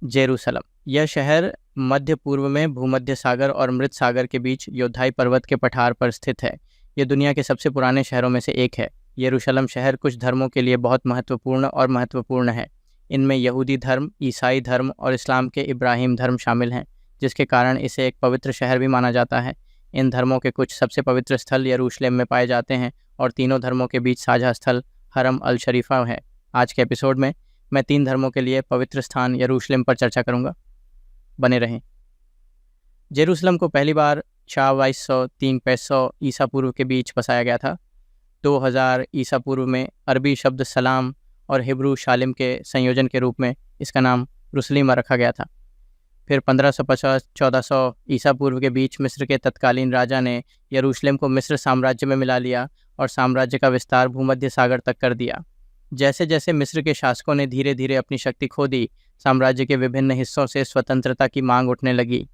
Jerusalem. यह शहर मध्य पूर्व में भूमध्य सागर और मृत सागर के बीच योद्धाई पर्वत के पठार पर स्थित है। यह दुनिया के सबसे पुराने शहरों में से एक है। यरूशलेम शहर कुछ धर्मों के लिए बहुत महत्वपूर्ण है। इनमें यहूदी धर्म, ईसाई धर्म और इस्लाम के इब्राहिम धर्म शामिल हैं, जिसके कारण इसे एक पवित्र शहर भी माना जाता है। इन धर्मों के कुछ सबसे पवित्र स्थल यरूशलेम में पाए जाते हैं और तीनों धर्मों के बीच साझा स्थल हरम अल शरीफा है। आज के एपिसोड में मैं 3 धर्मों के लिए पवित्र स्थान यरूशलेम पर चर्चा करूंगा। बने रहें। जेरूसलम को पहली बार 2200-300 ईसा पूर्व के बीच बसाया गया था। 2000 ईसा पूर्व में अरबी शब्द सलाम और हिब्रू शालिम के संयोजन के रूप में इसका नाम रुसलीमा रखा गया था। फिर 1550-1400 ईसा पूर्व के बीच मिस्र के तत्कालीन राजा ने यरूशलेम को मिस्र साम्राज्य में मिला लिया और साम्राज्य का विस्तार भूमध्य सागर तक कर दिया। जैसे जैसे मिस्र के शासकों ने धीरे धीरे अपनी शक्ति खो दी, साम्राज्य के विभिन्न हिस्सों से स्वतंत्रता की मांग उठने लगी।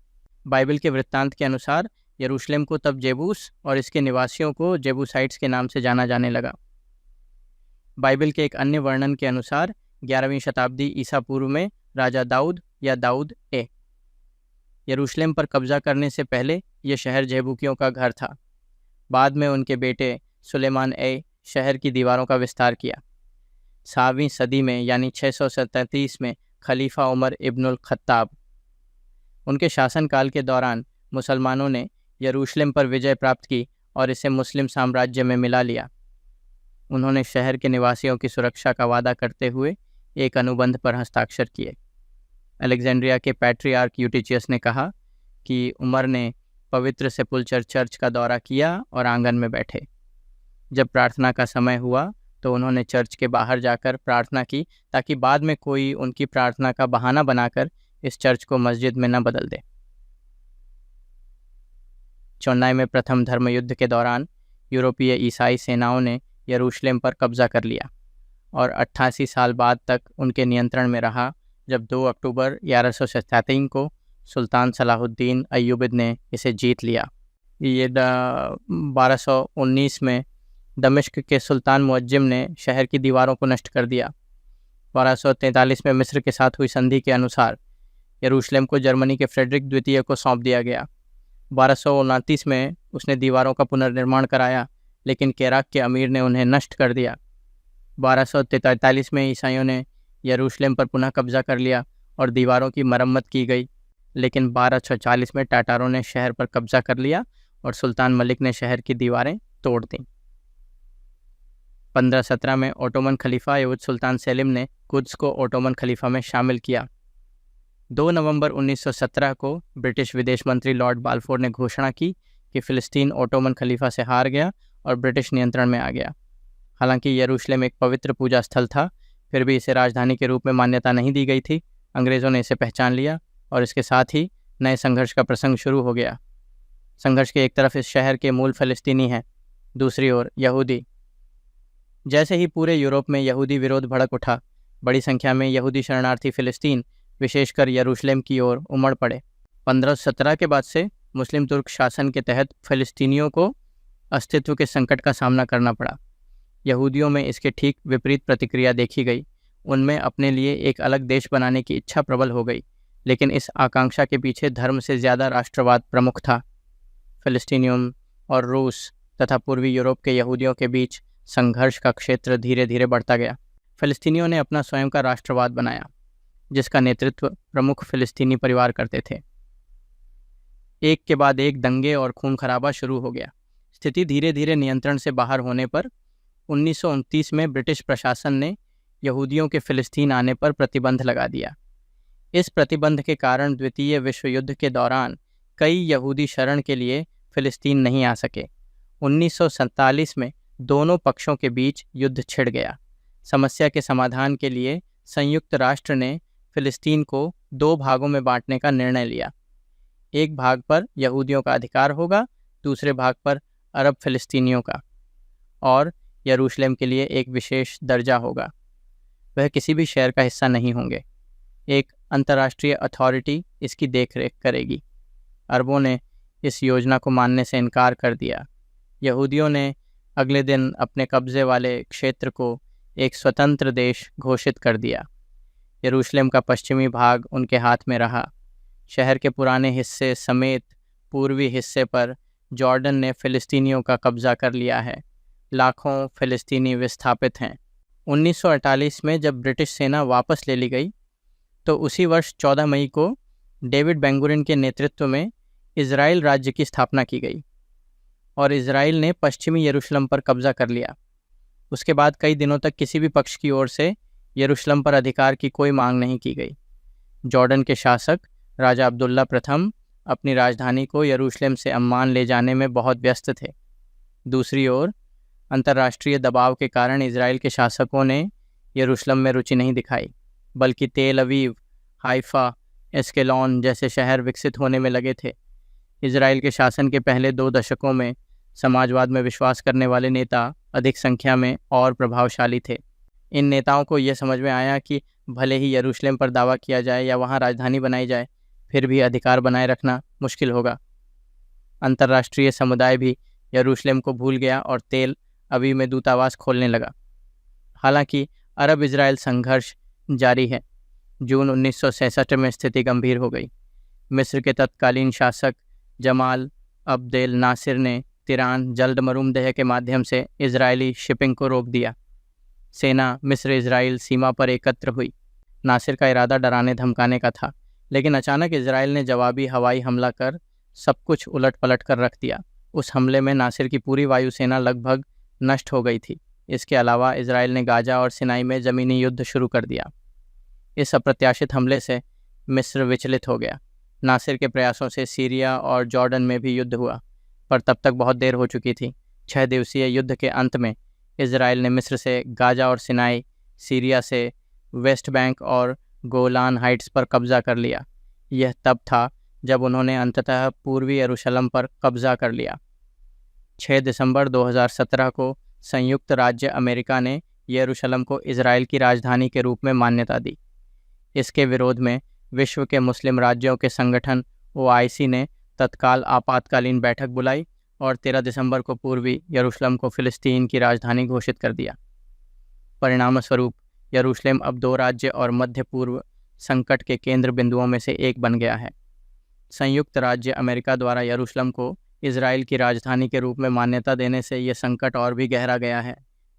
बाइबल के वृत्तांत के अनुसार यरूशलेम को तब जेबूस और इसके निवासियों को जेबूसाइट्स के नाम से जाना जाने लगा। बाइबल के एक अन्य वर्णन के अनुसार 11वीं शताब्दी ईसा पूर्व में राजा दाऊद या दाऊद ए यरूशलेम पर कब्जा करने से पहले यह शहर जेबूकियों का घर था। बाद में उनके बेटे सुलेमान ए शहर की दीवारों का विस्तार किया। 7वीं सदी में यानी 637 में खलीफा उमर इब्नुल खत्ताब, उनके शासनकाल के दौरान मुसलमानों ने यरूशलेम पर विजय प्राप्त की और इसे मुस्लिम साम्राज्य में मिला लिया। उन्होंने शहर के निवासियों की सुरक्षा का वादा करते हुए एक अनुबंध पर हस्ताक्षर किए। अलेक्जेंड्रिया के पैट्रियार्क यूटिचियस ने कहा कि उमर ने पवित्र सेपुल्चर चर्च का दौरा किया और आंगन में बैठे। जब प्रार्थना का समय हुआ तो उन्होंने चर्च के बाहर जाकर प्रार्थना की ताकि बाद में कोई उनकी प्रार्थना का बहाना बनाकर इस चर्च को मस्जिद में न बदल दे। 94 में प्रथम धर्म युद्ध के दौरान यूरोपीय ईसाई सेनाओं ने यरूशलेम पर कब्जा कर लिया और 88 साल बाद तक उनके नियंत्रण में रहा, जब 2 अक्टूबर 1137 को सुल्तान सलाहुद्दीन अय्यूबिद ने इसे जीत लिया। ये 1219 में दमिश्क के सुल्तान मुअज्जिम ने शहर की दीवारों को नष्ट कर दिया। 1243 में मिस्र के साथ हुई संधि के अनुसार यरूशलेम को जर्मनी के फ्रेडरिक द्वितीय को सौंप दिया गया। 1229 में उसने दीवारों का पुनर्निर्माण कराया, लेकिन केराक के अमीर ने उन्हें नष्ट कर दिया। 1243 में ईसाइयों ने यरूशलेम पर पुनः कब्जा कर लिया और दीवारों की मरम्मत की गई, लेकिन 1240 में टाटारों ने शहर पर कब्जा कर लिया और सुल्तान मलिक ने शहर की दीवारें तोड़ दीं। 1517 में ओटोमन खलीफा एवज सुल्तान सेलिम ने कुद्स को ओटोमन खलीफा में शामिल किया। 2 नवंबर 1917 को ब्रिटिश विदेश मंत्री लॉर्ड बाल्फोर ने घोषणा की कि फ़िलिस्तीन ओटोमन खलीफा से हार गया और ब्रिटिश नियंत्रण में आ गया। हालांकि यरूशलेम एक पवित्र पूजा स्थल था, फिर भी इसे राजधानी के रूप में मान्यता नहीं दी गई थी। अंग्रेज़ों ने इसे पहचान लिया और इसके साथ ही नए संघर्ष का प्रसंग शुरू हो गया। संघर्ष के एक तरफ इस शहर के मूल फ़िलिस्तीनी हैं, दूसरी ओर यहूदी। जैसे ही पूरे यूरोप में यहूदी विरोध भड़क उठा, बड़ी संख्या में यहूदी शरणार्थी फ़िलिस्तीन, विशेषकर यरूशलेम की ओर उमड़ पड़े। 1517 के बाद से मुस्लिम तुर्क शासन के तहत फ़िलिस्तीनियों को अस्तित्व के संकट का सामना करना पड़ा। यहूदियों में इसके ठीक विपरीत प्रतिक्रिया देखी गई। उनमें अपने लिए एक अलग देश बनाने की इच्छा प्रबल हो गई, लेकिन इस आकांक्षा के पीछे धर्म से ज़्यादा राष्ट्रवाद प्रमुख था। फ़िलिस्तीनियों और रूस तथा पूर्वी यूरोप के यहूदियों के बीच संघर्ष का क्षेत्र धीरे धीरे बढ़ता गया। फ़िलिस्तीनियों ने अपना स्वयं का राष्ट्रवाद बनाया, जिसका नेतृत्व प्रमुख फ़िलिस्तीनी परिवार करते थे। एक के बाद एक दंगे और खून खराबा शुरू हो गया। स्थिति धीरे धीरे नियंत्रण से बाहर होने पर 1929 में ब्रिटिश प्रशासन ने यहूदियों के फ़िलिस्तीन आने पर प्रतिबंध लगा दिया। इस प्रतिबंध के कारण द्वितीय विश्व युद्ध के दौरान कई यहूदी शरण के लिए फ़िलिस्तीन नहीं आ सके। 1947 में दोनों पक्षों के बीच युद्ध छिड़ गया। समस्या के समाधान के लिए संयुक्त राष्ट्र ने फ़िलिस्तीन को 2 भागों में बांटने का निर्णय लिया। एक भाग पर यहूदियों का अधिकार होगा, दूसरे भाग पर अरब फ़िलिस्तीनियों का, और यरूशलेम के लिए एक विशेष दर्जा होगा। वह किसी भी शहर का हिस्सा नहीं होंगे। एक अंतर्राष्ट्रीय अथॉरिटी इसकी देखरेख करेगी। अरबों ने इस योजना को मानने से इनकार कर दिया। यहूदियों ने अगले दिन अपने कब्जे वाले क्षेत्र को एक स्वतंत्र देश घोषित कर दिया। यरूशलेम का पश्चिमी भाग उनके हाथ में रहा। शहर के पुराने हिस्से समेत पूर्वी हिस्से पर जॉर्डन ने फ़िलिस्तीनियों का कब्ज़ा कर लिया है। लाखों फ़िलिस्तीनी विस्थापित हैं। 1948 में जब ब्रिटिश सेना वापस ले ली गई तो उसी वर्ष 14 मई को डेविड बेंगुरियन के नेतृत्व में इज़राइल राज्य की स्थापना की गई और इज़राइल ने पश्चिमी यरूशलेम पर कब्ज़ा कर लिया। उसके बाद कई दिनों तक किसी भी पक्ष की ओर से यरूशलेम पर अधिकार की कोई मांग नहीं की गई। जॉर्डन के शासक राजा अब्दुल्ला प्रथम अपनी राजधानी को यरूशलेम से अम्मान ले जाने में बहुत व्यस्त थे। दूसरी ओर अंतर्राष्ट्रीय दबाव के कारण इज़राइल के शासकों ने यरूशलेम में रुचि नहीं दिखाई, बल्कि तेल अवीव, हाइफा, एस्केलॉन जैसे शहर विकसित होने में लगे थे। इज़राइल के शासन के पहले 2 दशकों में समाजवाद में विश्वास करने वाले नेता अधिक संख्या में और प्रभावशाली थे। इन नेताओं को यह समझ में आया कि भले ही यरूशलेम पर दावा किया जाए या वहां राजधानी बनाई जाए, फिर भी अधिकार बनाए रखना मुश्किल होगा। अंतर्राष्ट्रीय समुदाय भी यरूशलेम को भूल गया और तेल अवीव में दूतावास खोलने लगा। हालांकि अरब इज़राइल संघर्ष जारी है। जून 1966 में स्थिति गंभीर हो गई। मिस्र के तत्कालीन शासक जमाल अब्देल नासिर ने तिरान जल्द मरूमदेह के माध्यम से इजरायली शिपिंग को रोक दिया। सेना मिस्र इजराइल सीमा पर एकत्र हुई। नासिर का इरादा डराने धमकाने का था, लेकिन अचानक इजराइल ने जवाबी हवाई हमला कर सब कुछ उलट पलट कर रख दिया। उस हमले में नासिर की पूरी वायुसेना लगभग नष्ट हो गई थी। इसके अलावा इजराइल ने गाजा और सिनाई में ज़मीनी युद्ध शुरू कर दिया। इस अप्रत्याशित हमले से मिस्र विचलित हो गया। नासिर के प्रयासों से सीरिया और जॉर्डन में भी युद्ध हुआ, पर तब तक बहुत देर हो चुकी थी। 6 दिवसीय युद्ध के अंत में इजराइल ने मिस्र से गाजा और सिनाई, सीरिया से वेस्ट बैंक और गोलान हाइट्स पर कब्जा कर लिया। यह तब था जब उन्होंने अंततः पूर्वी यरूशलेम पर कब्जा कर लिया। 6 दिसंबर 2017 को संयुक्त राज्य अमेरिका ने यरूशलेम को इजराइल की राजधानी के रूप में मान्यता दी। इसके विरोध में विश्व के मुस्लिम राज्यों के संगठन OIC ने तत्काल आपातकालीन बैठक बुलाई और 13 दिसंबर को पूर्वी यरूशलेम को फ़िलिस्तीन की राजधानी घोषित कर दिया। परिणामस्वरूप यरूशलेम अब 2 राज्य और मध्य पूर्व संकट के केंद्र बिंदुओं में से एक बन गया है। संयुक्त राज्य अमेरिका द्वारा यरूशलेम को इजराइल की राजधानी के रूप में मान्यता देने से यह संकट और भी गहरा गया है।